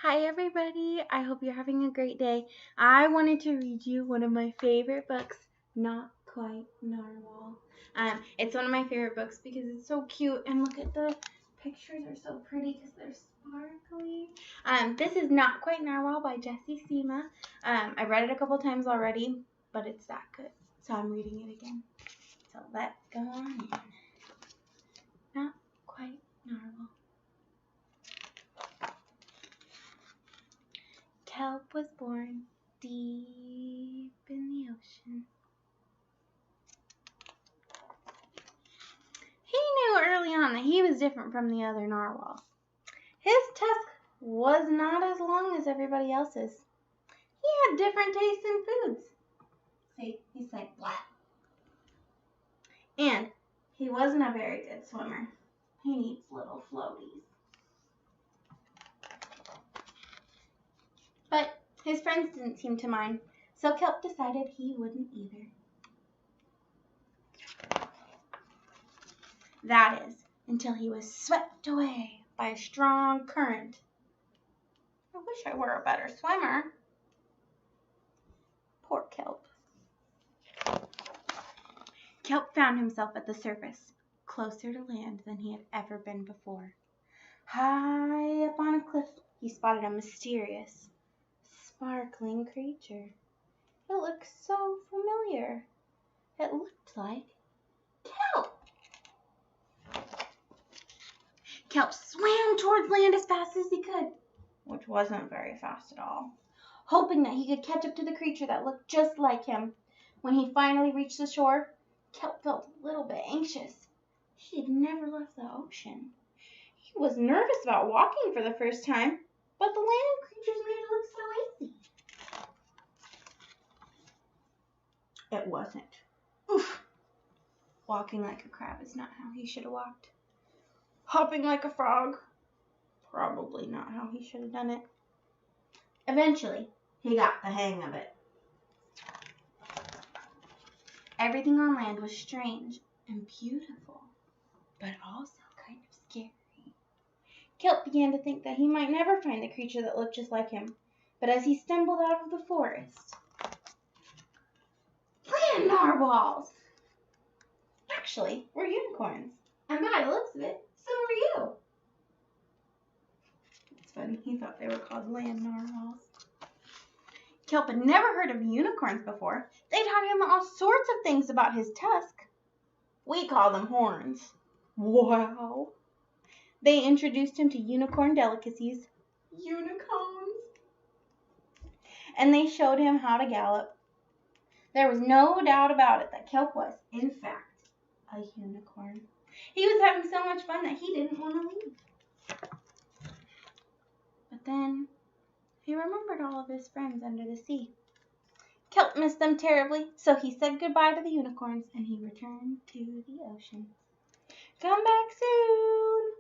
Hi everybody, I hope you're having a great day. I wanted to read you one of my favorite books, Not Quite Narwhal. It's one of my favorite books because it's so cute, and look at the pictures are so pretty because they're sparkly. This is Not Quite Narwhal by Jessie Sima. I've read it a couple times already, but it's that good, so I'm reading it again. So let's go on in. Not Quite Narwhal. Kelp was born deep in the ocean. He knew early on that he was different from the other narwhals. His tusk was not as long as everybody else's. He had different tastes in foods. See, he's like black. And he wasn't a very good swimmer. He needs little floaties. But his friends didn't seem to mind, so Kelp decided he wouldn't either. That is, until he was swept away by a strong current. I wish I were a better swimmer. Poor Kelp. Kelp found himself at the surface, closer to land than he had ever been before. High up on a cliff, he spotted a mysterious, sparkling creature. It looked so familiar. It looked like Kelp. Kelp swam towards land as fast as he could, which wasn't very fast at all, hoping that he could catch up to the creature that looked just like him. When he finally reached the shore, Kelp felt a little bit anxious. He had never left the ocean. He was nervous about walking for the first time, but the land creatures made it look so easy. It wasn't. Oof. Walking like a crab is not how he should have walked. Hopping like a frog, probably not how he should have done it. Eventually, he got the hang of it. Everything on land was strange and beautiful, but also kind of scary. Kelp began to think that he might never find the creature that looked just like him, but as he stumbled out of the forest, land narwhals! Actually, we're unicorns, and by the looks of it, so are you. It's funny, he thought they were called land narwhals. Kelp had never heard of unicorns before. They taught him all sorts of things about his tusk. We call them horns. Wow. They introduced him to unicorn delicacies, unicorns, and they showed him how to gallop. There was no doubt about it that Kelp was, in fact, a unicorn. He was having so much fun that he didn't want to leave. But then he remembered all of his friends under the sea. Kelp missed them terribly, so he said goodbye to the unicorns and he returned to the ocean. Come back soon!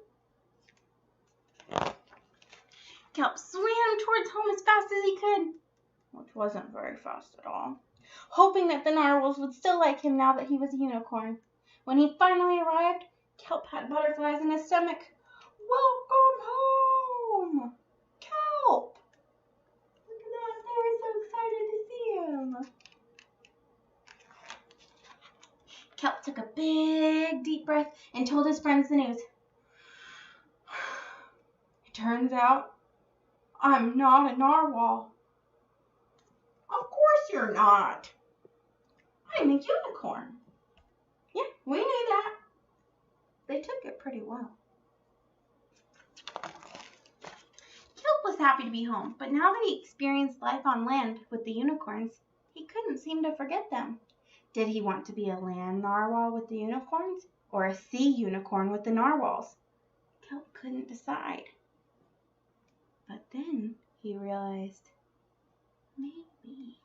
Kelp swam towards home as fast as he could, which wasn't very fast at all, hoping that the narwhals would still like him now that he was a unicorn. When he finally arrived, Kelp had butterflies in his stomach. Welcome home! Kelp! Look at that, they were so excited to see him. Kelp took a big, deep breath and told his friends the news. It turns out I'm not a narwhal. Of course you're not. I'm a unicorn. Yeah, we knew that. They took it pretty well. Kelp was happy to be home, but now that he experienced life on land with the unicorns, he couldn't seem to forget them. Did he want to be a land narwhal with the unicorns, or a sea unicorn with the narwhals? Kelp couldn't decide. But then he realized, maybe,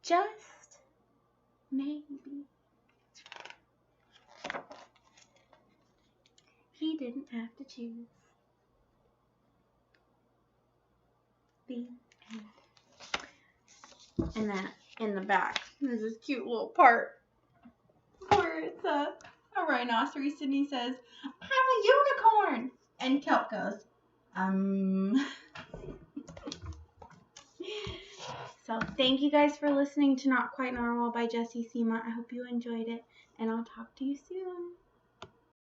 just maybe, he didn't have to choose. The end. And then in the back, there's this cute little part where it's a rhinoceros, and he says, I'm a unicorn. And Kelp goes, So thank you guys for listening to Not Quite Narwhal by Jessie Sima. I hope you enjoyed it, and I'll talk to you soon.